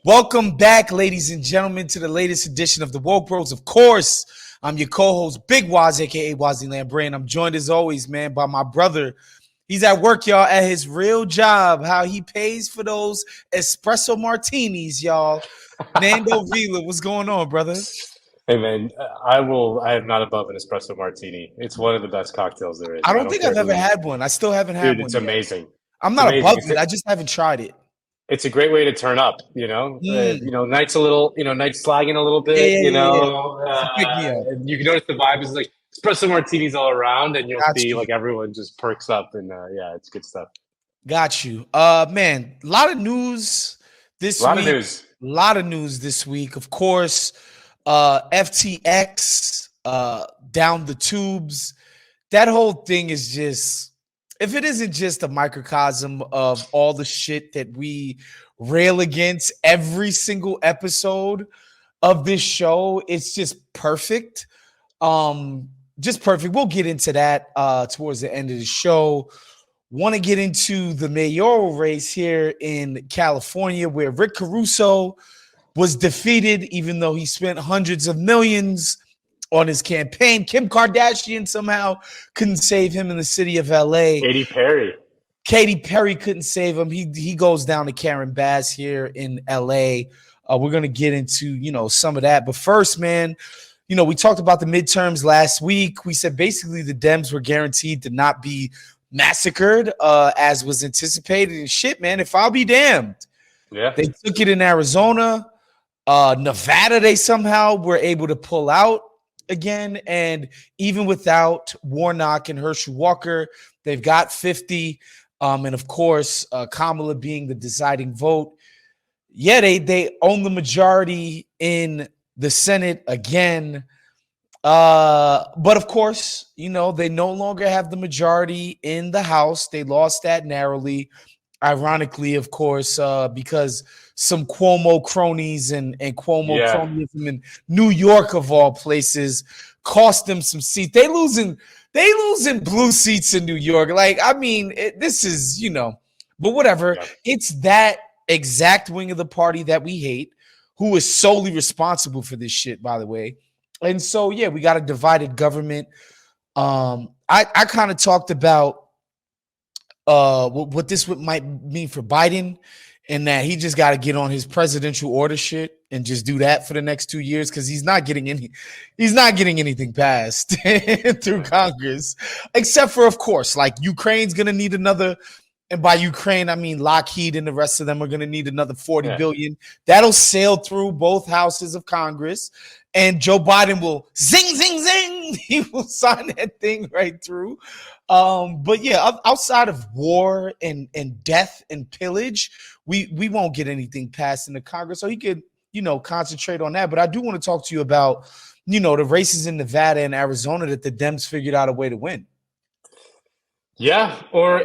Welcome back, ladies and gentlemen, to the latest edition of the Woke Bros. Of course, I'm your co-host, Big Wos, aka Wosy Lambrain. I'm joined as always, man, by my brother. He's at work, y'all, at his real job. How he pays for those espresso martinis, y'all. Nando Vila, what's going on, brother? Hey man, I will. I am not above an espresso martini. It's one of the best cocktails there I is. I don't don't think care I've ever who, had one. I still haven't had dude. one It's yet. amazing. I'm It's not above amazing. it. I just haven't tried it. It's a great way to turn up. Mm. Night's a little. Night's slagging a little Yeah, bit. yeah, yeah, yeah. It's a pick me up. And you can notice the vibe is like espresso martinis all around, and you'll Got see you. like everyone just perks up, and yeah, it's good stuff. Got you. Man, a lot of news A this lot of week. news. A lot of news this week. Of course, FTX down the tubes. That whole thing is just, if it isn't just a microcosm of all the shit that we rail against every single episode of this show, it's just perfect. Just perfect. We'll get into that towards the end of the show. Want to get into the mayoral race here in California, where Rick Caruso was defeated, even though he spent hundreds of millions on his campaign. Kim Kardashian somehow couldn't save him in the city of LA. Katy Perry. Katy Perry couldn't save him. He goes down to Karen Bass here in LA. We're gonna get into some of that, but first, man, we talked about the midterms last week. We said basically the Dems were guaranteed to not be massacred as was anticipated. And shit, man, if I'll be damned, Yeah. they took it in Arizona. Nevada, they somehow were able to pull out again. And even without Warnock and Herschel Walker, they've got 50. And of course, Kamala being the deciding vote. Yeah, they own the majority in the Senate again. But of course, they no longer have the majority in the House. They lost that narrowly. Ironically, of course, because some Cuomo cronies and Cuomo Yeah. cronyism in New York of all places cost them some seats. They losing blue seats in New York. Like, I mean, this is, but whatever. Yeah. It's that exact wing of the party that we hate, who is solely responsible for this shit, by the way. And so, yeah, we got a divided government. I kind of talked about what this might mean for Biden, and that he just got to get on his presidential order shit and just do that for the next 2 years, because he's not getting anything passed through Congress, except for, of course, like Ukraine's gonna need another. And by Ukraine, I mean Lockheed and the rest of them are going to need another 40 Yeah. billion. That'll sail through both houses of Congress, and Joe Biden will zing, zing, zing. He will sign that thing right through. But yeah, outside of war and death and pillage, we won't get anything passed in the Congress. So he could, concentrate on that. But I do want to talk to you about, the races in Nevada and Arizona that the Dems figured out a way to win. Yeah,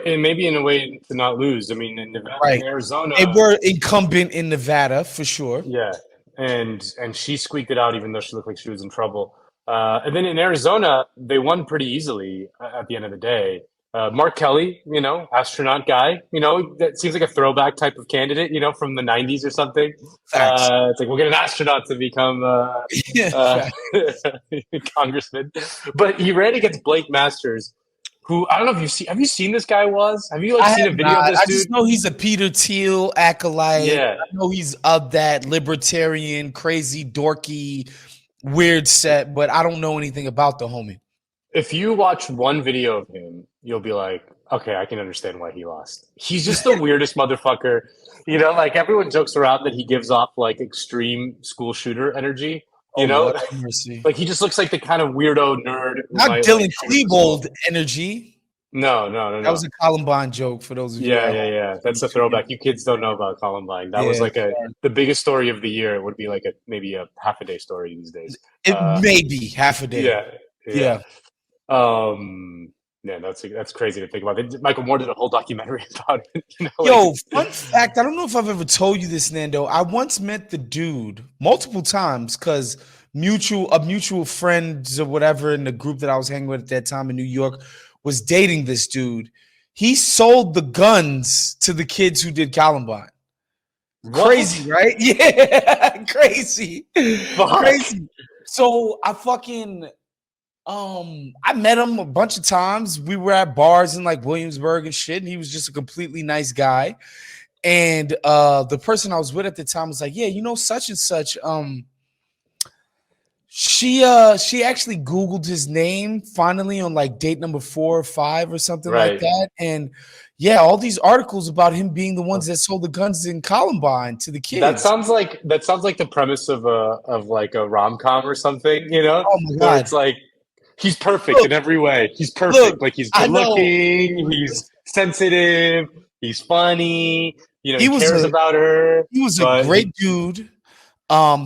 maybe in a way to not lose. I mean, in Right. They Arizona. were incumbent in Nevada for sure. Yeah, and she squeaked it out even though she looked like she was in trouble. And then in Arizona, they won pretty easily at the end of the day. Mark Kelly, astronaut guy, that seems like a throwback type of candidate, from the 90s or something. Facts. It's like we'll get an astronaut to become Facts. congressman. But he ran against Blake Masters, who I don't know if have you seen this guy was? Have you like I seen have a video of not. this I dude? just know he's a Peter Thiel acolyte. Yeah. I know he's of that libertarian, crazy, dorky, weird set, but I don't know anything about the homie. If you watch one video of him, you'll be like, okay, I can understand why he lost. He's just the weirdest motherfucker. Like everyone jokes around that he gives off like extreme school shooter energy. Oh, Lord have mercy. Like he just looks like the kind of weirdo nerd who Not might Dylan like shoot people. Klebold energy. No, no, no, That was no. a Columbine joke for those of you Yeah, at yeah, home. yeah. That's a throwback. You kids don't know about Columbine. That was Yeah, like the biggest story of the year. It would be like maybe a half a day story these days. it may be half a day. Yeah, yeah. Yeah. Yeah, that's crazy to think about. Michael Moore did a whole documentary about it. Yo, fun fact, I don't know if I've ever told you this, Nando. I once met the dude multiple times because mutual friends or whatever in the group that I was hanging with at that time in New York was dating this dude. He sold the guns to the kids who did Columbine. What? Crazy, right? Yeah, crazy, Fuck. crazy. So I met him a bunch of times. We were at bars in like Williamsburg and shit, and he was just a completely nice guy. And the person I was with at the time was like, yeah, you know, such and such. She actually Googled his name finally on like date number 4 or 5 or something like Right. that. And yeah, all these articles about him being the ones that sold the guns in Columbine to the kids. That sounds like the premise of like a rom com or something, you know, Oh my where God. it's like he's perfect Look, in every way. He's look, perfect. Like he's I good know looking, he's sensitive, he's funny, you know, he he was cares a about her, he was a but great he dude.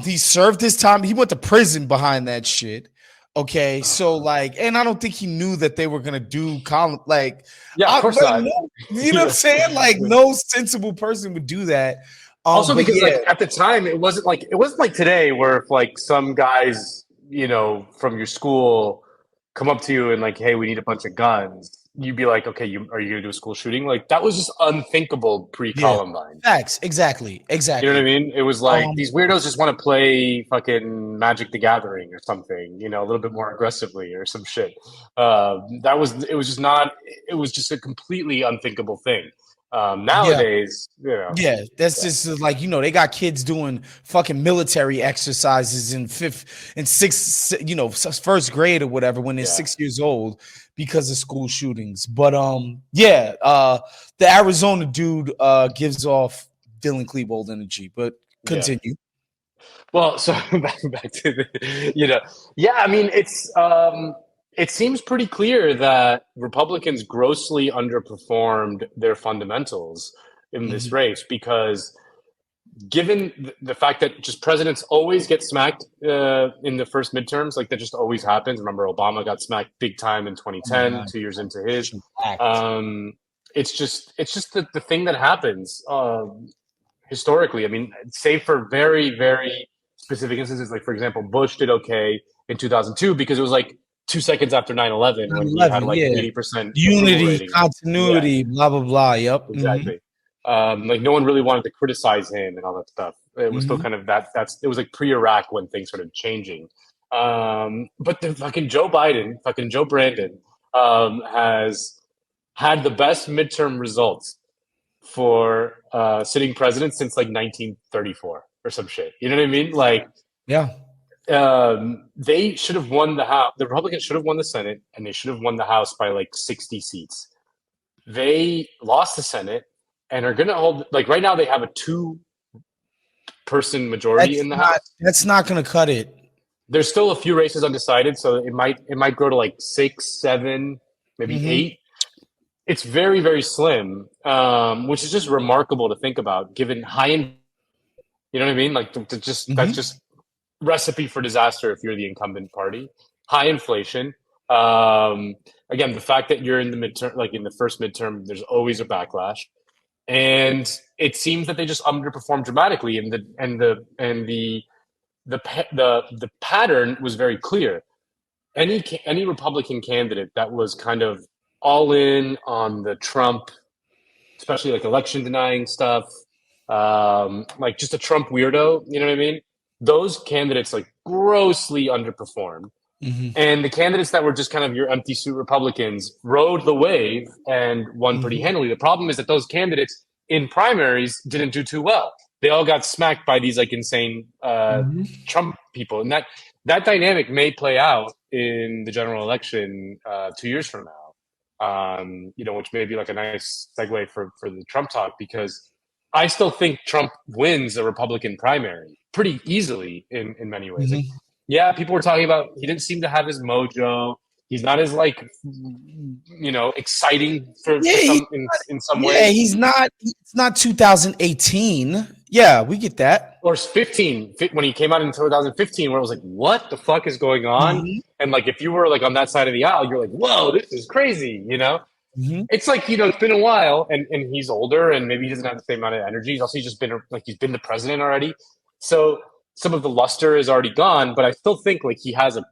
He served his time. He went to prison behind that shit. Okay, so like, and I don't think he knew that they were gonna do Colin. Like, yeah, of course but not. no, you know what I'm Yeah. saying? Like, no sensible person would do that. Also But because yeah, like at the time it wasn't like today where if like some guys, you know, from your school come up to you and like, hey, we need a bunch of guns, you'd be like, okay, you are you gonna do a school shooting? Like that was just unthinkable yeah, pre-Columbine. facts, exactly, You know what I exactly. mean? It was like Um, these weirdos just want to play fucking Magic the Gathering or something, you know, a little bit more aggressively or some shit. That was it was just not it was just a completely unthinkable thing. yeah, Nowadays, you know, yeah, that's yeah, just like, you know, they got kids doing fucking military exercises in fifth and sixth, you know, first grade or whatever when they're yeah, 6 years old because of school shootings. But yeah, the Arizona dude gives off Dylan Klebold energy. But yeah. continue. Well, so back to the, you know, yeah, I mean, it seems pretty clear that Republicans grossly underperformed their fundamentals in this Mhm. race because given the fact that just presidents always get smacked in the first midterms, like that just always happens. Remember, Obama got smacked big time in Oh my 2010, god, 2 years into his. shellacked. Um, it's just the thing that happens. Historically. I mean, save for very, very specific instances, like for example, Bush did okay in 2002 because it was like 2 seconds after 9/11 when he had 9/11, like yeah, 80% approval unity, rating. Yeah, continuity, blah blah blah. Yep. Hmm. exactly. Like no one really wanted to criticize him and all that stuff. It was still Hmm. kind of it was like pre-Iraq when things started changing. But the fucking Joe Biden, fucking Joe Brandon, has had the best midterm results for sitting president since like 1934 or some shit. You know what I mean? Like Yeah. they should have won the House. The Republicans should have won the Senate, and they should have won the House by like 60 seats. They lost the Senate and are going to hold. Like right now, they have a two-person majority in the House. That's not gonna cut it. There's still a few races undecided, so it might grow to like 6, 7, maybe Hmm. 8. It's very very slim, which is just remarkable to think about, given high. You know what I mean? Like to just that's Hmm. just recipe for disaster if you're the incumbent party. High inflation. Again, the fact that you're in the midterm, like in the first midterm, there's always a backlash, and it seems that they just underperformed dramatically. And the pattern was very clear. Any Republican candidate that was kind of all in on the Trump, especially like election denying stuff, like just a Trump weirdo. You know what I mean? Those candidates like grossly underperformed. Hmm. And the candidates that were just kind of your empty suit Republicans rode the wave and won pretty Hmm. handily. The problem is that those candidates in primaries didn't do too well. They all got smacked by these like insane Hmm. Trump people, and that dynamic may play out in the general election 2 years from now. You know, which may be like a nice segue for the Trump talk because I still think Trump wins a Republican primary pretty easily in many ways. Like, Hmm. yeah, people were talking about he didn't seem to have his mojo. He's not as like you know exciting Yeah, for some in some yeah, ways. he's not. It's not 2018. Yeah, we get that. Or 15 when he came out in 2015, where it was like, what the fuck is going on? Hmm. And like, if you were like on that side of the aisle, you're like, whoa, this is crazy, you know? Hmm. It's like, you know, it's been a while and he's older and maybe he doesn't have the same amount of energy. He's also just been like, he's been the president already. So some of the luster is already gone, but I still think like he has a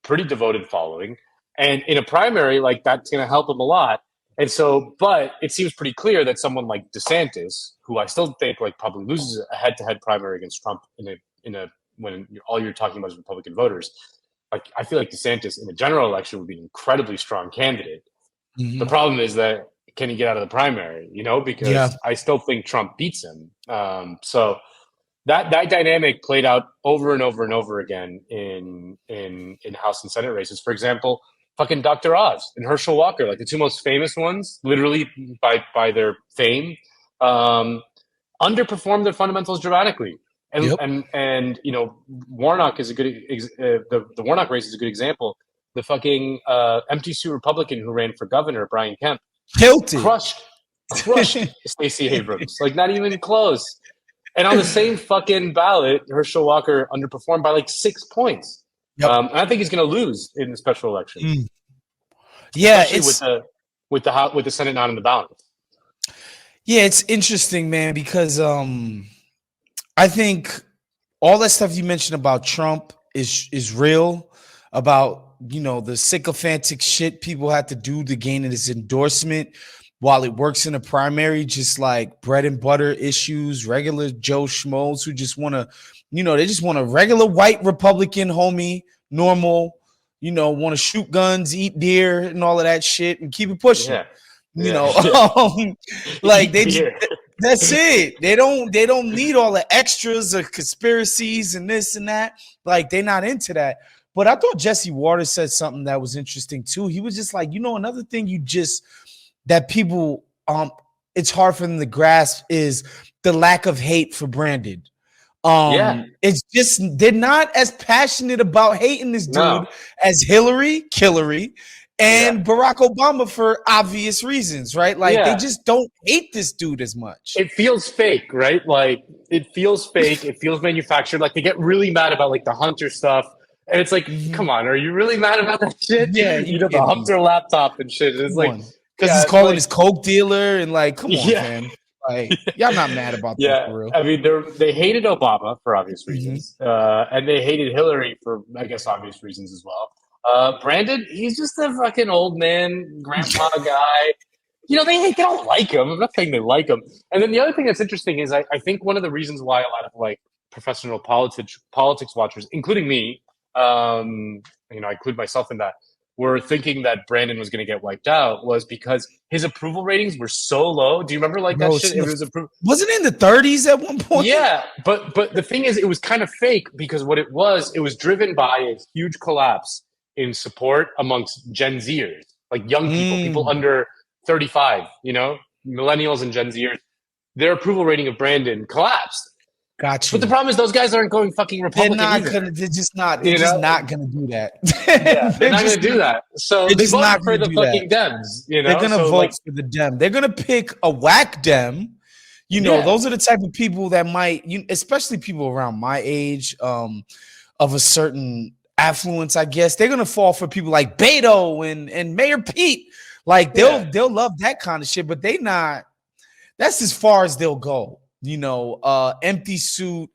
pretty devoted following. And in a primary, like that's going to help him a lot. And so, but it seems pretty clear that someone like DeSantis, who I still think like probably loses a head-to-head primary against Trump in a when all you're talking about is Republican voters, like I feel like DeSantis in a general election would be an incredibly strong candidate. The Hmm. problem is that can he get out of the primary? You know, Yeah. because I still think Trump beats him. So that dynamic played out over and over and over again in House and Senate races. For example, fucking Dr. Oz and Herschel Walker, like the two most famous ones, literally by their fame, um, underperformed their fundamentals dramatically. And Yep. you know, Warnock is a good the Warnock race is a good example. The fucking empty suit Republican who ran for governor, Brian Kemp, Tilted. crushed Stacey Abrams, like not even close. And on the same fucking ballot, Herschel Walker underperformed by like 6 points. Yep. And I think he's going to lose in the special election, Mm. Yeah, especially with the Senate not in the balance. yeah, it's interesting, man, because I think all that stuff you mentioned about Trump is real, about the sycophantic shit people had to do to gain his endorsement while it works in a primary, just like bread and butter issues, regular Joe Schmoes who just want to, they just want a regular white Republican homie, normal, want to shoot guns, eat deer, and all of that shit, and keep it pushing. Yeah, You yeah, know, yeah. like Eat beer. that's it. They don't need all the extras of conspiracies and this and that. Like they're not into that. But I thought Jesse Waters said something that was interesting too. He was just like, another thing that people it's hard for them to grasp is the lack of hate for Brandon. Yeah, It's just they're not as passionate about hating this no, dude as Hillary, yeah, and Barack Obama for obvious reasons, right? Like they yeah. just don't hate this dude as much. It feels fake, right? Like it feels fake. It feels manufactured. Like they get really mad about like the Hunter stuff, and it's like, Mhm. come on, are you really mad about that shit? Yeah, you You know, the can't be. Hunter laptop and shit. It's Come like, on, because he's yeah, calling like his coke dealer and like, come on, yeah. fam. Like y'all not mad about that Yeah, for real. I mean, they hated Obama for obvious Hmm. reasons, and they hated Hillary for, I guess, obvious reasons as well. Brandon, he's just a fucking old Mhm. man, grandpa guy. You know, they don't like him. I'm not saying they like him. And then the other thing that's interesting is I think one of the reasons why a lot of like professional politics watchers, including me, I include myself in that, were thinking that Brandon was going to get wiped out was because his approval ratings were so low. Do you remember like that Bro, shit? It was approved. wasn't it in the 30s at one point? Yeah, but the thing is, it was kind of fake because what it was driven by a huge collapse in support amongst Gen Zers, like young people Mm, under 35, millennials and Gen Zers. Their approval rating of Brandon collapsed. got But the you. problem is those guys aren't going fucking They're Republican not either. gonna. They're just not. They're You just know, not gonna do that. yeah, they're they're not going just. to do that. So They're they just not voted for gonna the do that. fucking Dems. They're gonna So vote like, for the Dem. They're gonna pick a whack Dem. yeah, Those are the type of people that might, especially people around my age, of a certain affluence, I guess. They're gonna fall for people like Beto and Mayor Pete. Like yeah, they'll love that kind of shit, but they not. That's as far as they'll go. Empty suit,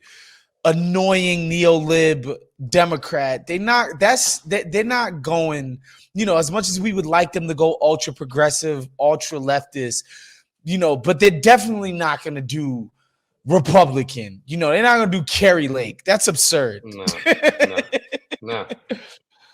annoying neo-lib Democrat. They're not going, as much as we would like them to go ultra progressive, ultra leftist, but they're definitely not gonna do Republican. They're not gonna do Kerry Lake. That's absurd. no, no, no.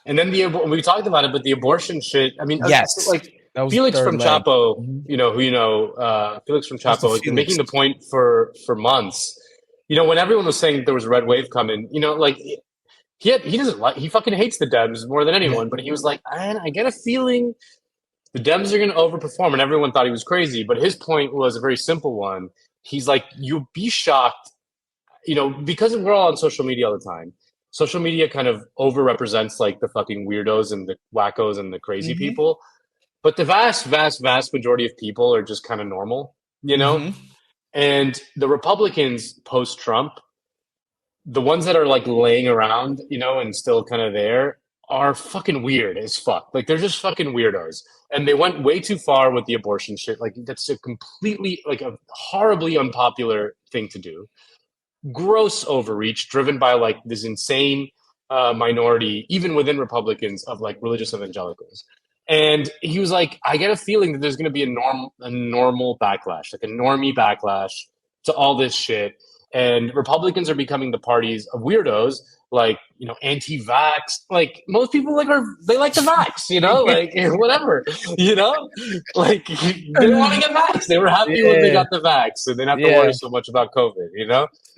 And then we talked about it, but the abortion shit. I mean, Yes. like That was the Felix third from leg. Chapo, Mhm. Felix from That was the Chapo has been Felix. making the point for months. When everyone was saying there was a red wave coming, like he doesn't like he fucking hates the Dems more than Yeah. anyone. But he was like, I get a feeling the Dems are going to overperform, and everyone thought he was crazy. But his point was a very simple one. He's like, you'll be shocked, because we're all on social media all the time. Social media kind of overrepresents like the fucking weirdos and the wackos and the crazy Hmm. people. But the vast, vast, vast majority of people are just kind of normal. Hmm. And the Republicans post Trump, the ones that are like laying around, and still kind of there are fucking weird as fuck. Like they're just fucking weirdos. And they went way too far with the abortion shit. Like that's a completely, like a horribly unpopular thing to do. Gross overreach driven by like this insane minority, even within Republicans, of like religious evangelicals. And he was like, I get a feeling that there's going to be a normal backlash, like a normie backlash to all this shit. And Republicans are becoming the parties of weirdos, like, anti-vax. Like most people they like the vax, like whatever, you know, like they want to get vax. They were happy when they Yeah, got the vax, so they didn't have to yeah, worry so much about COVID.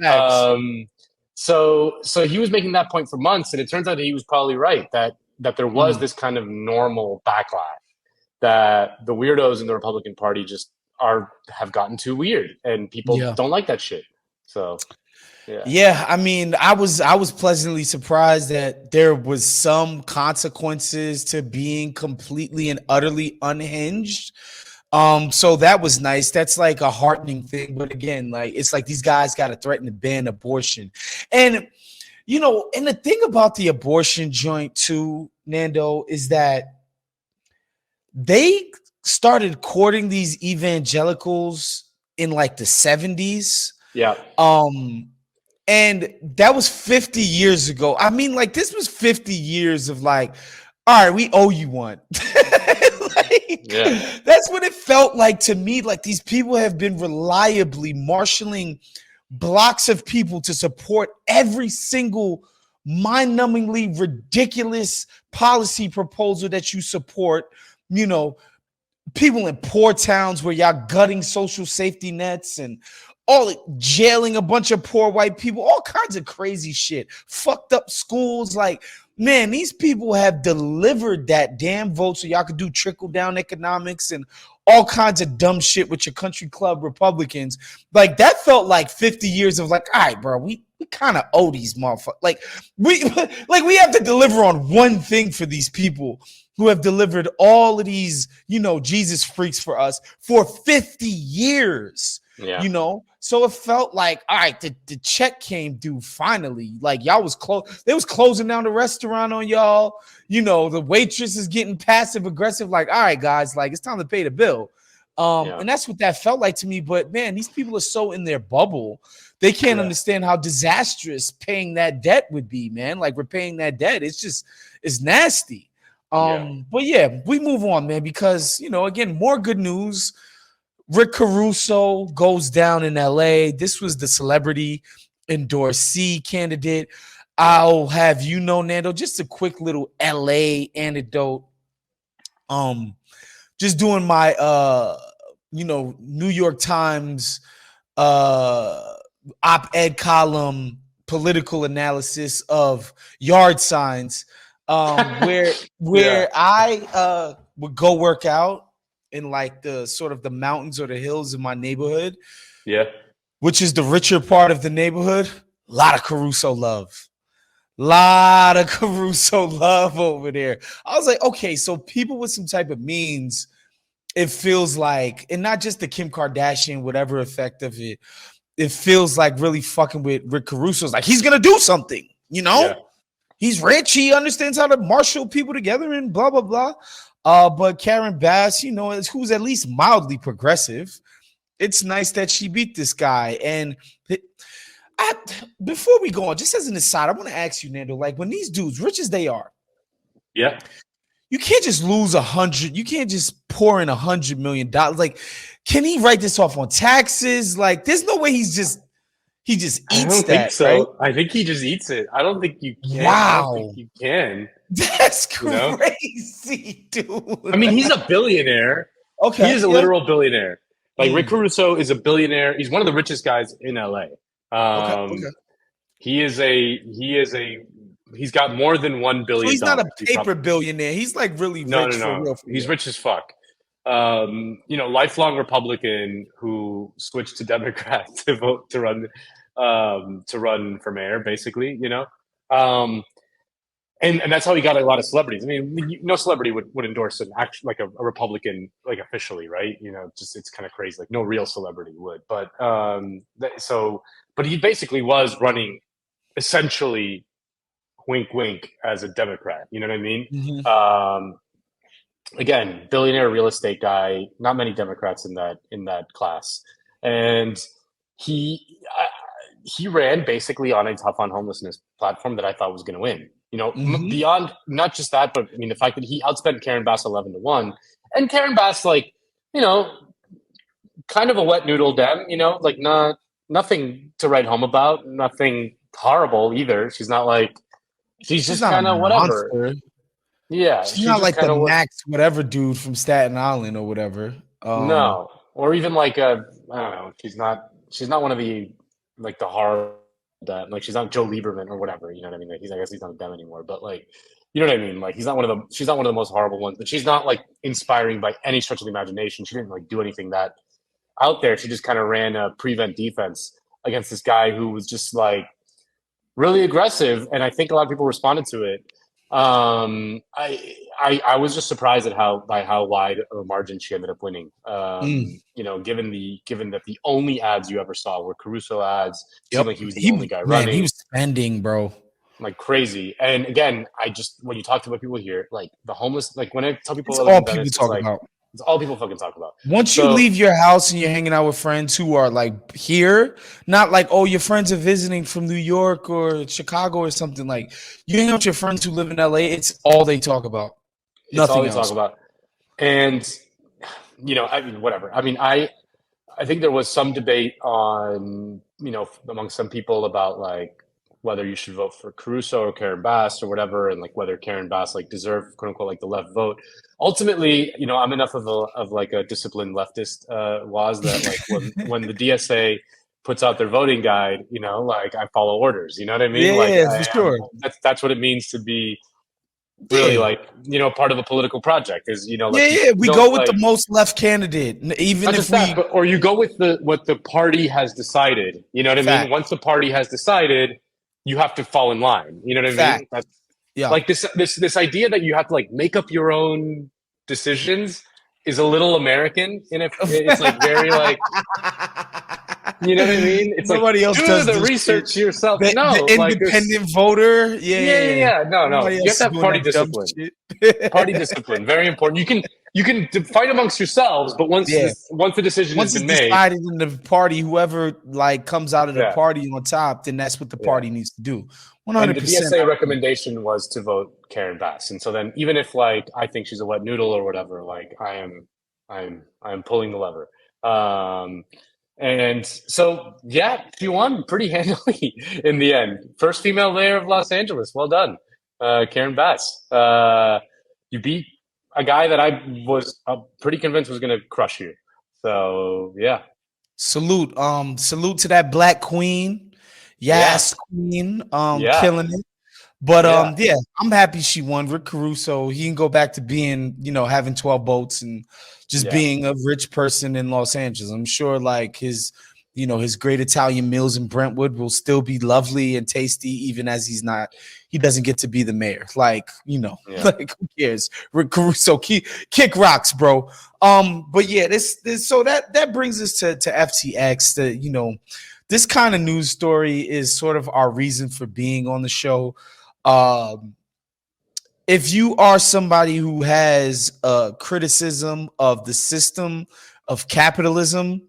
facts. Um, so he was making that point for months, and it turns out he was probably right that there was Mm, this kind of normal backlash that the weirdos in the Republican Party just have gotten too weird, and people yeah. don't like that shit. So yeah, Yeah, I mean, I was pleasantly surprised that there was some consequences to being completely and utterly unhinged. So that was nice. That's like a heartening thing. But again, like it's like these guys got to threaten to ban abortion. And and the thing about the abortion joint too, Nando, is that they started courting these evangelicals in like the 70s. yeah, Um, and that was 50 years ago. I mean, like, this was 50 years of like, all right, we owe you one. Like, yeah, that's what it felt like to me. Like, these people have been reliably marshaling blocks of people to support every single mind-numbingly ridiculous policy proposal that you support. You know, people in poor towns where y'all gutting social safety nets and all jailing a bunch of poor white people, all kinds of crazy shit, fucked up schools. Like, man, these people have delivered that damn vote so y'all could do trickle down economics and all kinds of dumb shit with your country club Republicans. Like, that felt like 50 years of like, all right, bro, we kind of owe these motherfuckers. Like, we have to deliver on one thing for these people who have delivered all of these, Jesus freaks for us for 50 years, yeah, So it felt like, all right, the check came due finally. Like, y'all was close. They was closing down the restaurant on y'all. The waitress is getting passive aggressive. Like, all right, guys, like it's time to pay the bill. yeah, And that's what that felt like to me. But man, these people are so in their bubble. They can't yeah, understand how disastrous paying that debt would be, man. Like repaying that debt. It's nasty. yeah. But yeah, we move on, man, because again, more good news. Rick Caruso goes down in LA. This was the celebrity endorsee candidate. I'll have Nando, just a quick little LA anecdote. Just doing my New York Times op-ed column political analysis of yard signs, where Yeah, I would go work out in like the sort of the mountains or the hills in my neighborhood, yeah. which is the richer part of the neighborhood. A lot of Caruso love. Lot of Caruso love over there. I was like, okay, so people with some type of means, it feels like, and not just the Kim Kardashian, whatever effect of it, it feels like really fucking with Rick Caruso's like he's gonna do something, Yeah, He's rich, he understands how to marshal people together and blah blah blah. But Karen Bass, who's at least mildly progressive, it's nice that she beat this guy. And before we go on, just as an aside, I want to ask you, Nando, like when these dudes, rich as they are, yeah. you can't just lose 100. You can't just pour in $100 million. Like, can he write this off on taxes? Like, there's no way he just I eats don't think that, right? so. I think he just eats it. I don't think you can. I don't think Wow, you can. that's You know. crazy, I dude. mean, he's a billionaire. He Okay, is a yeah. literal billionaire. Like Rick Mm, Caruso is a billionaire. He's one of the richest guys in LA. okay, Um, okay. he's got more than $1 So billion. he's not a He paper probably billionaire. He's like really no, rich no, for no. real, for He's real. rich as fuck. Lifelong Republican who switched to Democrat to vote to run for mayor, basically. Um, and that's how he got a lot of celebrities. I mean, no celebrity would endorse an act like a Republican, like officially, right? Just it's kind of crazy. Like no real celebrity would. But he basically was running essentially, wink, wink, as a Democrat. You know what I mean? Mhm. Again, billionaire real estate guy. Not many Democrats in that class, and he he ran basically on a tough on homelessness platform that I thought was going to win. Mhm. Beyond not just that, but I mean the fact that he outspent Karen Bass 11-1, and Karen Bass like you know kind of a wet noodle dem, like nothing to write home about, nothing horrible either. She's not like she's She's just not a kind of whatever. monster. Yeah, She's she's not just like the kind of what. Max whatever dude from Staten Island or whatever. No, or even like I don't know. She's not one of the like the horror that like she's not Joe Lieberman or whatever. You know what I mean? Like I guess he's not them anymore, but like you know what I mean? Like she's not one of the most horrible ones, but she's not like inspiring by any stretch of the imagination. She didn't like do anything that out there. She just kind of ran a prevent defense against this guy who was just like really aggressive, and I think a lot of people responded to it. I was just surprised at how wide a margin she ended up winning. mm, Given that the only ads you ever saw were Caruso ads, seemed yep. like he was the only guy He running was spending, bro. like crazy. And again, I just when you talk to what people here, like the homeless, like when I tell people It's I live all in people Venice, it's talk like about. it's all people fucking talk about. Once you So leave your house and you're hanging out with friends who are like here, not like, oh, your friends are visiting from New York or Chicago or something, like you hang out with your friends who live in LA, it's all they talk about. it's all Nothing they talk else. about. And I mean, whatever. I mean, I think there was some debate on, among some people about like whether you should vote for Caruso or Karen Bass or whatever, and like whether Karen Bass like deserved quote unquote like the left vote. Ultimately, I'm enough of like a disciplined leftist was that like when the DSA puts out their voting guide, like I follow orders. You know what I mean? Yeah, Like yeah, for sure. that's what it means to be really Yeah. like part of a political project is like Yeah, you yeah. We don't go with the like most left candidate. Even not if just that, we but or you go with the what the party has decided. You know what I mean? fact, Once the party has decided, you have to fall in line. You know what I fact. mean? That's Yeah. like this idea that you have to like make up your own decisions is a little American, and if it's like very like you know what I mean? It's like Nobody else do does the this shit. research yourself. The No, like this. independent voter. Yeah, Yeah, yeah, yeah, yeah. yeah. No, no. Nobody You else have to is have doing party that dumb discipline. shit. Party discipline, very important. You can fight amongst yourselves, but Yeah. once the decision has Once been it's made, decided in the party, whoever like comes out of the yeah, party on top, then that's what the yeah. party needs to do. One And hundred the percent. DSA recommendation was to vote Karen Bass. And so then even if like I think she's a wet noodle or whatever, like I'm pulling the lever. Um and so yeah, she won pretty handily in the end. First female mayor of Los Angeles. Well done. Karen Bass. You beat a guy that I was pretty convinced was gonna crush you. So yeah. Salute. Salute to that black queen. Yeah. Yes, queen. Yeah. Killing it. But Yeah. yeah, I'm happy she won. Rick Caruso, he can go back to being, having 12 boats and just Yeah. being a rich person in Los Angeles. I'm sure like his great Italian meals in Brentwood will still be lovely and tasty, even as he doesn't get to be the mayor. Like, Yeah. like who cares? Rick Caruso, kick rocks, bro. But yeah, this so that brings us to FTX. This kind of news story is sort of our reason for being on the show. um, if you are somebody who has a criticism of the system of capitalism,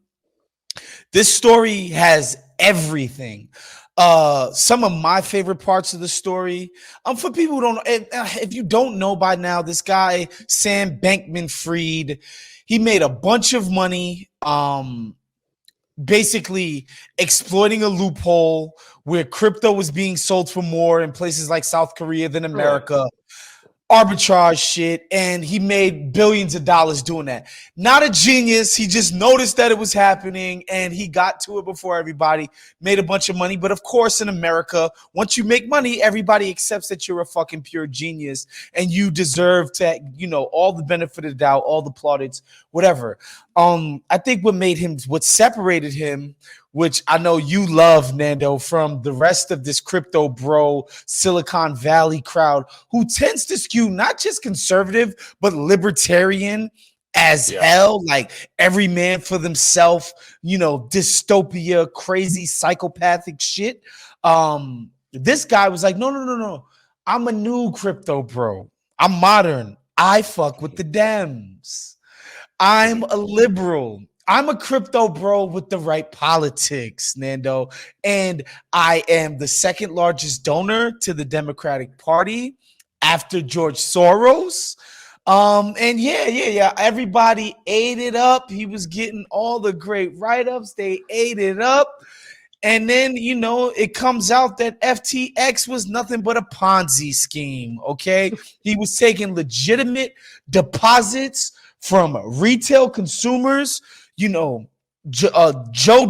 this story has everything. Some of my favorite parts of the story. For people who don't, if you don't know by now, this guy Sam Bankman-Fried, he made a bunch of money. Basically exploiting a loophole where crypto was being sold for more in places like South Korea than Right. America, arbitrage shit, and he made billions of dollars doing that. Not a genius. He just noticed that it was happening and he got to it before everybody, made a bunch of money. But of course, in America, once you make money, everybody accepts that you're a fucking pure genius and you deserve to, all the benefit of the doubt, all the plaudits, whatever. I think what separated him, which I know you love, Nando, from the rest of this crypto bro Silicon Valley crowd, who tends to skew not just conservative, but libertarian as Yeah. hell, like every man for themselves, dystopia, crazy psychopathic shit. This guy was like, no, no, no, no. I'm a new crypto bro. I'm modern. I fuck with the Dems. I'm a liberal. I'm a crypto bro with the right politics, Nando. And I am the second largest donor to the Democratic Party after George Soros. And yeah. Everybody ate it up. He was getting all the great write-ups. They ate it up. And then, it comes out that FTX was nothing but a Ponzi scheme. Okay. He was taking legitimate deposits from retail consumers, Joe,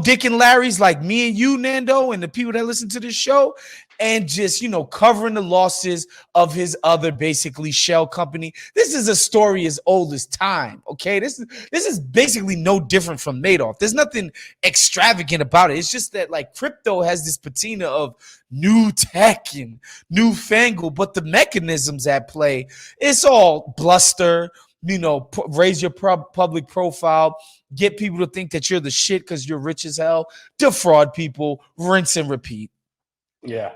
Dick, and Larry's like me and you, Nando, and the people that listen to this show, and just, covering the losses of his other basically shell company. This is a story as old as time. Okay. This is basically no different from Madoff. There's nothing extravagant about it. It's just that like crypto has this patina of new tech and newfangled, but the mechanisms at play, it's all bluster, raise your public profile, get people to think that you're the shit because you're rich as hell, defraud people, rinse and repeat. Yeah.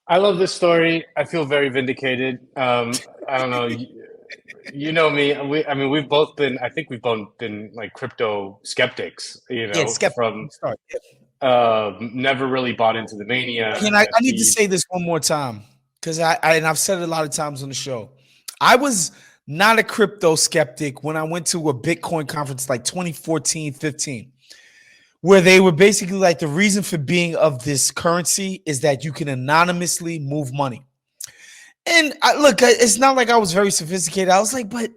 I love this story. I feel very vindicated. I don't know. You know me. We've both been, I think we've both been like crypto skeptics, from never really bought into the mania. I need to say this one more time because I've said it a lot of times on the show. I was not a crypto skeptic when I went to a Bitcoin conference like 2014, 15. Where they were basically like the reason for being of this currency is that you can anonymously move money. And it's not like I was very sophisticated. I was like, but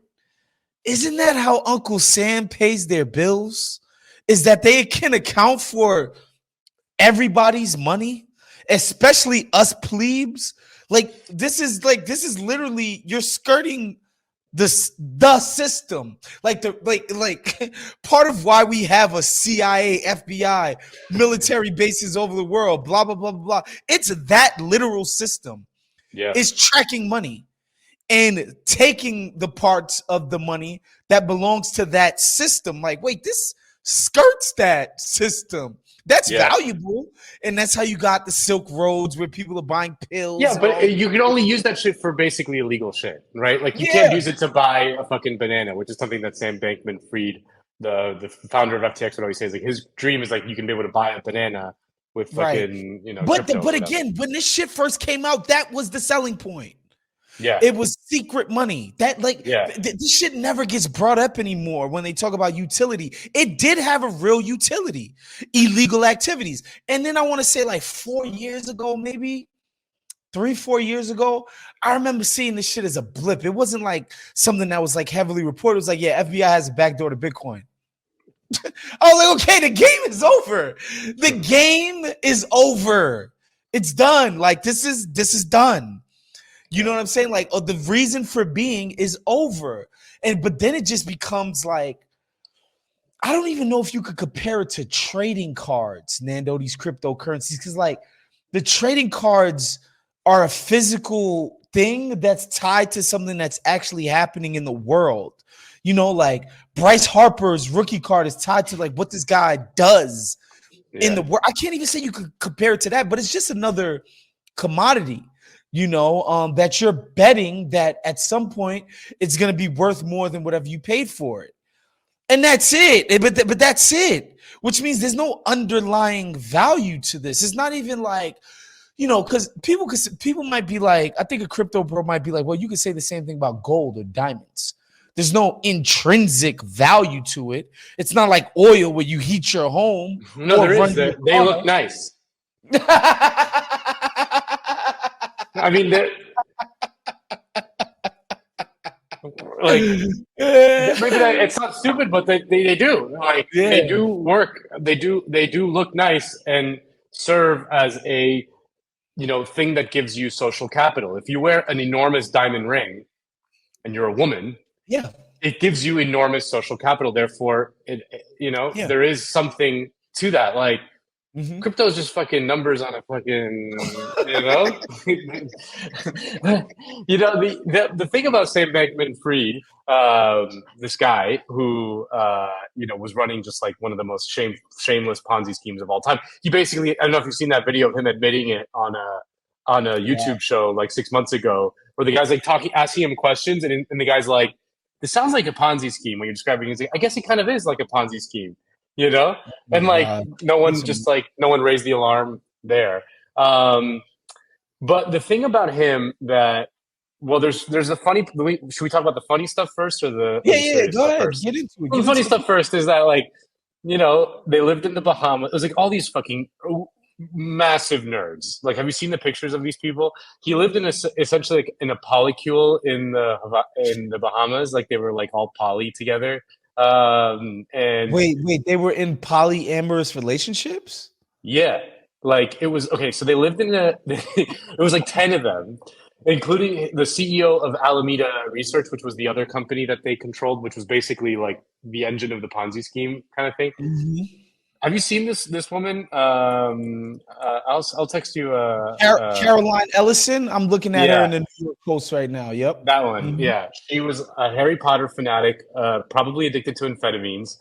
isn't that how Uncle Sam pays their bills? Is that they can account for everybody's money, especially us plebes? This is literally you're skirting the system, like part of why we have a CIA, FBI, military bases over the world, blah blah blah blah. It's that literal system. Yeah, it's tracking money and taking the parts of the money that belongs to that system. Like, wait, this skirts that system. That's valuable, and that's how you got the Silk Roads where people are buying pills. Yeah, but you can only use that shit for basically illegal shit, right? Like you can't use it to buy a fucking banana, which is something that Sam Bankman-Fried, the founder of FTX, would always say. Is like his dream is like you can be able to buy a banana with fucking But again, when this shit first came out, that was the selling point. Yeah, it was secret money. That this shit never gets brought up anymore when they talk about utility. It did have a real utility, illegal activities. And then I want to say like 4 years ago, maybe 3-4 years ago, I remember seeing this shit as a blip. It wasn't like something that was like heavily reported. It was like, yeah, FBI has a backdoor to Bitcoin. I was like, okay, the game is over. The game is over. It's done. Like this is done. You know what I'm saying? Like, the reason for being is over. But then it just becomes like, I don't even know if you could compare it to trading cards, Nando, these cryptocurrencies. Because like the trading cards are a physical thing that's tied to something that's actually happening in the world. Like Bryce Harper's rookie card is tied to like what this guy does in the world. I can't even say you could compare it to that, but it's just another commodity. That you're betting that at some point it's going to be worth more than whatever you paid for it. And that's it. But that's it, which means there's no underlying value to this. It's not even like, because people might be like, I think a crypto bro might be like, well, you could say the same thing about gold or diamonds. There's no intrinsic value to it. It's not like oil where you heat your home. No, there is. They look nice. I mean, it's not stupid, but they do. Like they do work. They do look nice and serve as a thing that gives you social capital. If you wear an enormous diamond ring and you're a woman, it gives you enormous social capital. Therefore, there is something to that. Like crypto is just fucking numbers on a fucking, the thing about Sam Bankman-Fried, this guy who, was running just like one of the most shameless Ponzi schemes of all time. He basically, I don't know if you've seen that video of him admitting it on a YouTube show like 6 months ago, where the guy's like asking him questions, and the guy's like, this sounds like a Ponzi scheme when you're describing it. Like, I guess it kind of is like a Ponzi scheme, you know? And like no one raised the alarm there. Um, but the thing about him that well, there's a funny. Should we talk about the funny stuff first or the Yeah. serious Go stuff ahead. first? Get into it. Well, Get the funny into the. stuff first is that like they lived in the Bahamas. It was like all these fucking massive nerds. Like, have you seen the pictures of these people? He lived in essentially like in a polycule in the Bahamas. Like they were like all poly together. And Wait. They were in polyamorous relationships. yeah, like it was okay. So they lived in it was like 10 of them, including the CEO of Alameda Research, which was the other company that they controlled, which was basically like the engine of the Ponzi scheme kind of thing. Mm-hmm. Have you seen this woman? I'll text you. Caroline Ellison. I'm looking at her in Yeah, the New York Post right now. Yep. that one. Mhm. Yeah, she was a Harry Potter fanatic, probably addicted to amphetamines,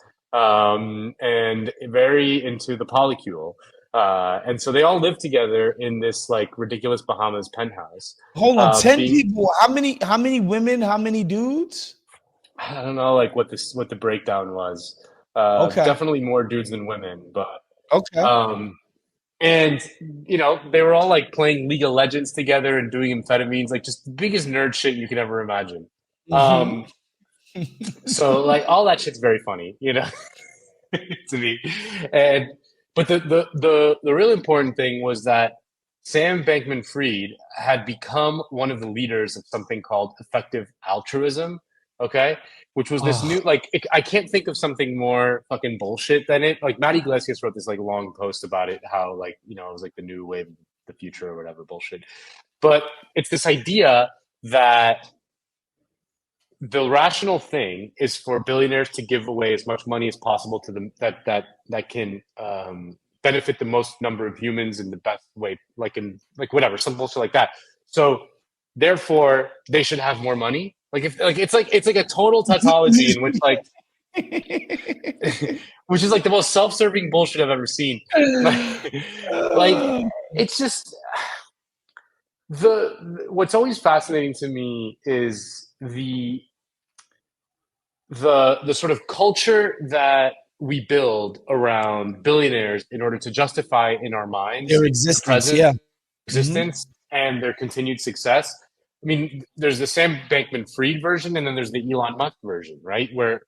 and very into the polycule. And so they all lived together in this like ridiculous Bahamas penthouse. Hold on, 10 Being people. How many women? How many dudes? I don't know like what the breakdown was. Okay. Definitely more dudes than women, but Okay. um, and they were all like playing League of Legends together and doing amphetamines, like just the biggest nerd shit you could ever imagine. Mm-hmm. Um, so like all that shit's very funny, to me. And but the really important thing was that Sam Bankman-Fried had become one of the leaders of something called effective altruism. Okay, which was this Oh, new I can't think of something more fucking bullshit than it. Like Matt Iglesias wrote this like long post about it, how like it was like the new wave of the future or whatever bullshit. But it's this idea that the rational thing is for billionaires to give away as much money as possible to them that can benefit the most number of humans in the best way, like in like whatever, some bullshit like that. So therefore, they should have more money. Like if like it's like a total tautology in which like which is like the most self-serving bullshit I've ever seen. Like it's just the what's always fascinating to me is the sort of culture that we build around billionaires in order to justify in our their minds their existence. present Yeah. Hmm. existence and their continued success. I mean, there's the Sam Bankman-Fried version, and then there's the Elon Musk version, right? Where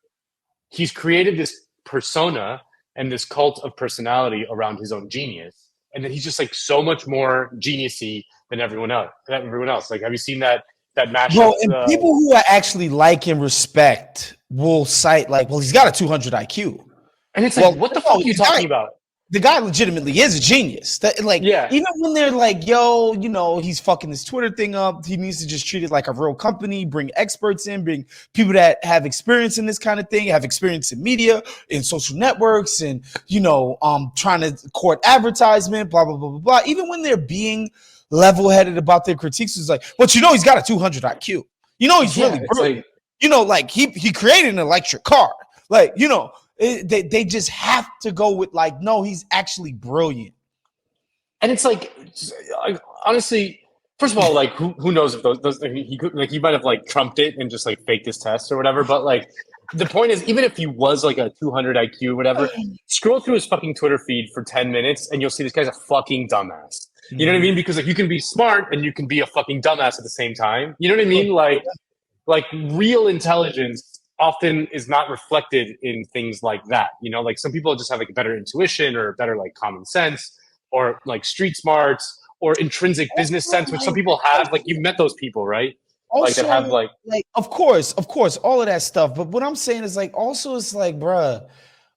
he's created this persona and this cult of personality around his own genius, and then he's just like so much more geniusy than everyone else. Like, have you seen that mashup? Bro, and people who I actually like and respect will cite like, well, he's got a 200 IQ. And it's like, Well, what the no, fuck are you talking about? the guy legitimately is a genius. That like Yeah, even when they're like, yo, he's fucking this Twitter thing up. He needs to just treat it like a real company, bring experts in, bring people that have experience in this kind of thing, have experience in media, in social networks, and trying to court advertisement, blah, blah, blah, blah, blah. Even when they're being level-headed about their critiques, it's like, but he's got a 200 IQ. He's yeah. really It's brilliant. like, Like he created an electric car. Like, they just have to go with like, no, he's actually brilliant. and it's like, honestly, first of all, like, who knows if those he could like he might have like trumped it and just like faked his test or whatever. But like, the point is, even if he was like a 200 IQ or whatever, scroll through his fucking Twitter feed for 10 minutes and you'll see this guy's a fucking dumbass. You know what I mean? Because like you can be smart and you can be a fucking dumbass at the same time. You know what I mean? Like real intelligence often is not reflected in things like that. Like some people just have like a better intuition or better like common sense or like street smarts or intrinsic business sense, which some people have. Like you've met those people, right? Like that have Also, like like, of course, all of that stuff. But what I'm saying is like, also, it's like, bruh,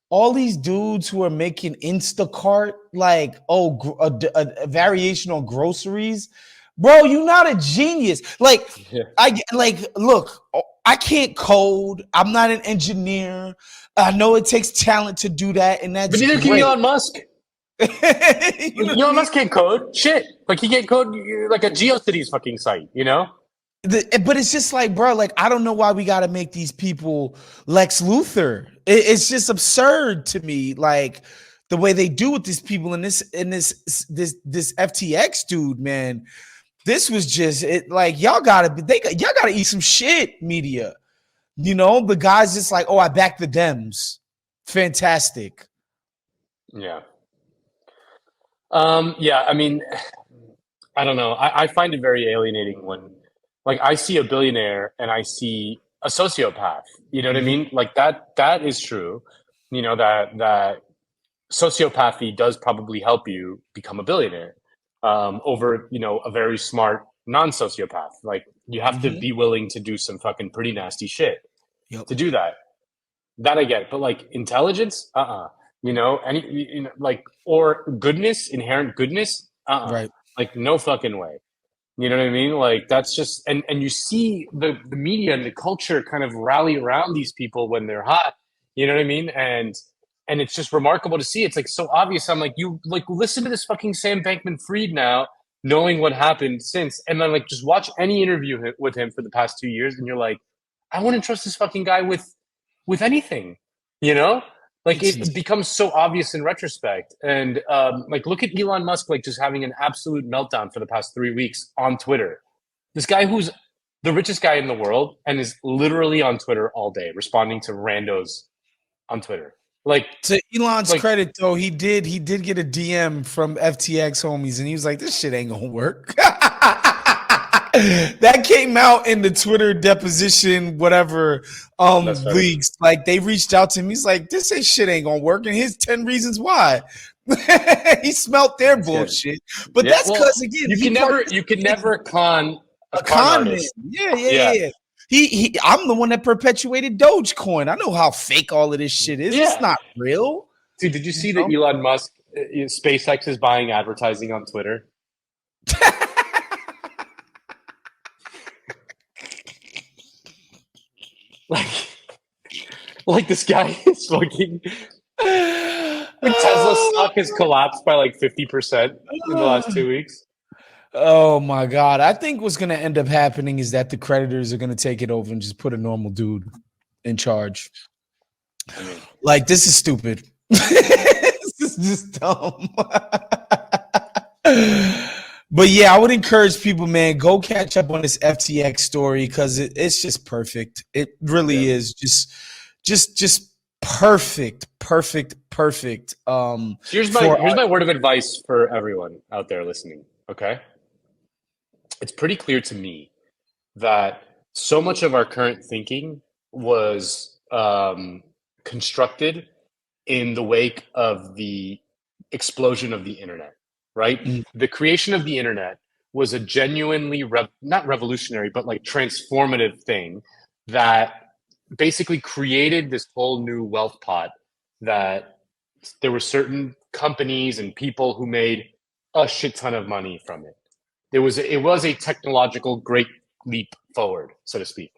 all these dudes who are making Instacart, like, a variation on groceries, bro, you're not a genius. Like, yeah. look, I can't code. I'm not an engineer. I know it takes talent to do that, and But that's neither can great. Elon Musk. Elon Musk can't code shit. Like he can't code like a GeoCities fucking site, But it's just like, bro, like I don't know why we got to make these people Lex Luthor. It's just absurd to me, like the way they do with these people in this FTX dude, man. This was just it. Like y'all gotta eat some shit, media. You know, the guy's just like, oh, I back the Dems. Fantastic. Yeah. Yeah, I mean, I don't know. I find it very alienating when, like, I see a billionaire and I see a sociopath. You know what I Mhm. mean? Like that is true. You know, that sociopathy does probably help you become a billionaire over, you know, a very smart non-sociopath. Like, you have to Mhm. be willing to do some fucking pretty nasty shit Yep. to do that. That I get, but like intelligence, you know, any, you know, like, or goodness, inherent goodness, Right. like no fucking way. You know what I mean? Like, that's just, and you see the media and the culture kind of rally around these people when they're hot. You know what I mean? And it's just remarkable to see. It's like so obvious. I'm like, you like listen to this fucking Sam Bankman-Fried now, knowing what happened since, and then like just watch any interview with him for the past 2 years, and you're like, I wouldn't trust this fucking guy with anything. You know? Like It's it insane. becomes so obvious in retrospect, and like look at Elon Musk, like just having an absolute meltdown for the past 3 weeks on Twitter. This guy who's the richest guy in the world and is literally on Twitter all day, responding to randos on Twitter. Like, To Elon's like credit, though, he did get a DM from FTX homies, and he was like, "This shit ain't gonna work." That came out in the Twitter deposition, whatever that's funny. leaks. Like they reached out to him. He's like, "This shit ain't gonna work," and here's 10 reasons why. He smelt their That's good. bullshit, but Yeah. that's Well, because again, he you can participated. never con a A con con man. artist. Yeah, yeah, Yeah. yeah. He I'm the one that perpetuated Dogecoin. I know how fake all of this shit is. It's Yeah. not real. Dude, did you You see that know? Elon Musk, SpaceX is buying advertising on Twitter? Like, like this guy is fucking like Tesla stock has collapsed by like 50% in the last 2 weeks. Oh my god. I think what's gonna end up happening is that the creditors are gonna take it over and just put a normal dude in charge. I mean, Like this is stupid. This is just dumb. But yeah, I would encourage people, man, go catch up on this FTX story because it's just perfect. It yeah. really is just perfect, perfect, perfect. For Here's my word of advice for everyone out there listening. Okay, it's pretty clear to me that so much of our current thinking was constructed in the wake of the explosion of the internet, right? mm, The creation of the internet was a genuinely not revolutionary, but like transformative thing that basically created this whole new wealth pot that there were certain companies and people who made a shit ton of money from it. It was a technological great leap forward, so to speak.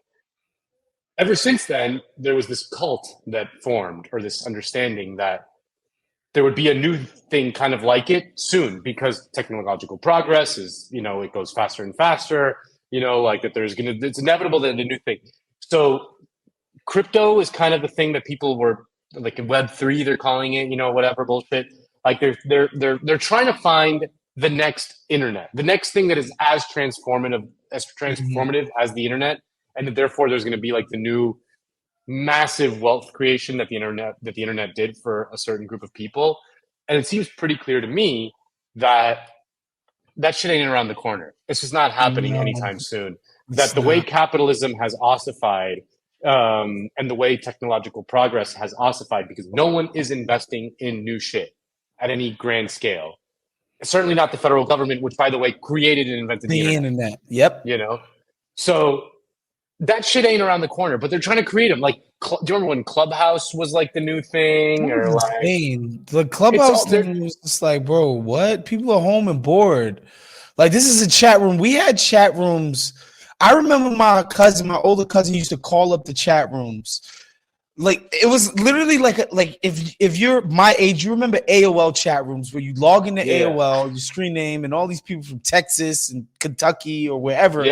Ever since then, there was this cult that formed, or this understanding that there would be a new thing kind of like it soon because technological progress is, you know, it goes faster and faster, you know, like that it's inevitable that a new thing. So crypto is kind of the thing that people were like in Web3, they're calling it, you know, whatever bullshit. Like they're trying to find the next internet, the next thing that is as mhm, transformative as the internet, and that therefore there's going to be like the new massive wealth creation that the internet did for a certain group of people. And it seems pretty clear to me that that shit ain't around the corner. It's just not happening no, anytime soon. That it's the way not. capitalism has ossified and the way technological progress has ossified because no one is investing in new shit at any grand scale. Certainly not the federal government, which, by the way, created and invented the The internet. internet. Yep. You know, so that shit ain't around the corner. But they're trying to create them. Like, do you remember when Clubhouse was like the new That thing, or was like insane. The it's clubhouse all there? thing was just like, bro, what? People are home and bored. Like, this is a chat room. We had chat rooms. I remember my older cousin used to call up the chat rooms. Like it was literally like if you're my age, you remember AOL chat rooms where you log into Yeah, AOL, your screen name, and all these people from Texas and Kentucky or wherever on the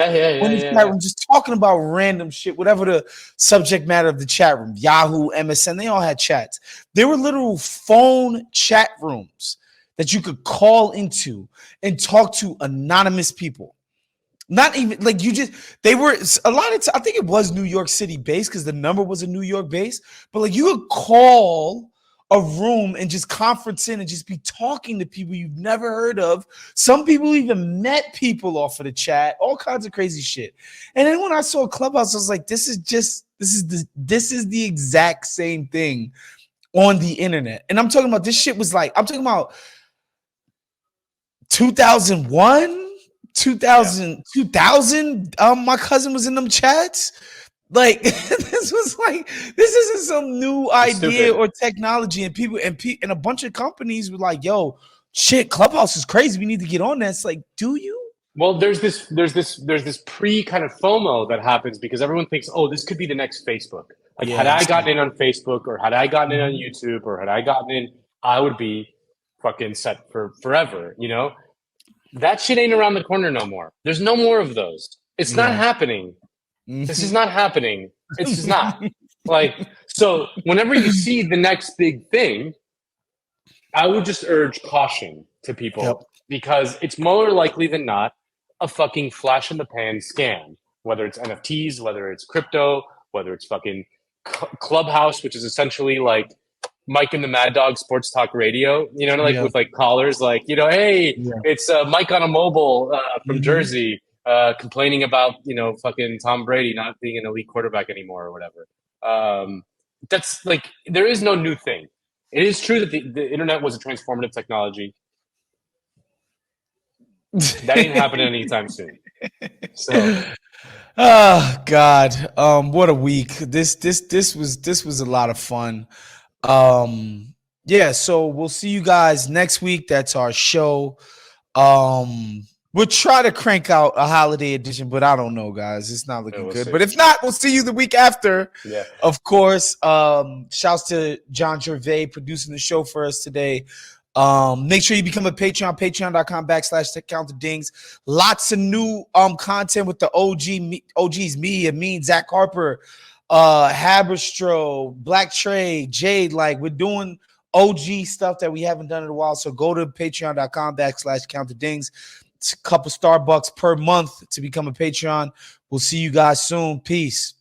chat yeah. room just talking about random shit, whatever the subject matter of the chat room. Yahoo, MSN, they all had chats. There were literal phone chat rooms that you could call into and talk to anonymous people. Not even like they were a lot of I think it was New York City based because the number was a New York base, but like you would call a room and just conference in and just be talking to people you've never heard of. Some people even met people off of the chat, all kinds of crazy shit. And then when I saw Clubhouse, I was like, this is the exact same thing on the internet. And I'm talking about this shit was like, I'm talking about 2001. 2000 my cousin was in them chats like this isn't some new idea or technology, and people and a bunch of companies were like, yo, shit, Clubhouse is crazy, we need to get on that. It's like, do you? Well, there's this pre kind of FOMO that happens because everyone thinks, oh, this could be the next Facebook. Like, had I gotten in on Facebook, or had I gotten in on YouTube, or had I gotten in, I would be fucking set for forever, you know? That shit ain't around the corner no more. There's no more of those. It's not happening. This is not happening. It's just not. Like, so whenever you see the next big thing, I would just urge caution to people because it's more likely than not a fucking flash in the pan scam. Whether it's NFTs, whether it's crypto, whether it's fucking Clubhouse, which is essentially like Mike and the Mad Dog sports talk radio, you know, like with like callers, like, you know, hey, it's Mike on a mobile from Jersey complaining about, you know, fucking Tom Brady not being an elite quarterback anymore or whatever. That's like, there is no new thing. It is true that the internet was a transformative technology. That ain't happening anytime soon. So. Oh God, what a week. This was a lot of fun. Yeah, so we'll see you guys next week. That's our show. We'll try to crank out a holiday edition, but I don't know, guys. It's not looking good. See. But if not, we'll see you the week after. Yeah. Of course. Shouts to John Gervais producing the show for us today. Make sure you become a Patreon, patreon.com/countthedings. Lots of new content with the OGs, me, Amin, Zach Harper, Haberstro, Black Trey, Jade. Like, we're doing OG stuff that we haven't done in a while. So go to patreon.com/countthedings. It's a couple Starbucks per month to become a Patreon. We'll see you guys soon. Peace.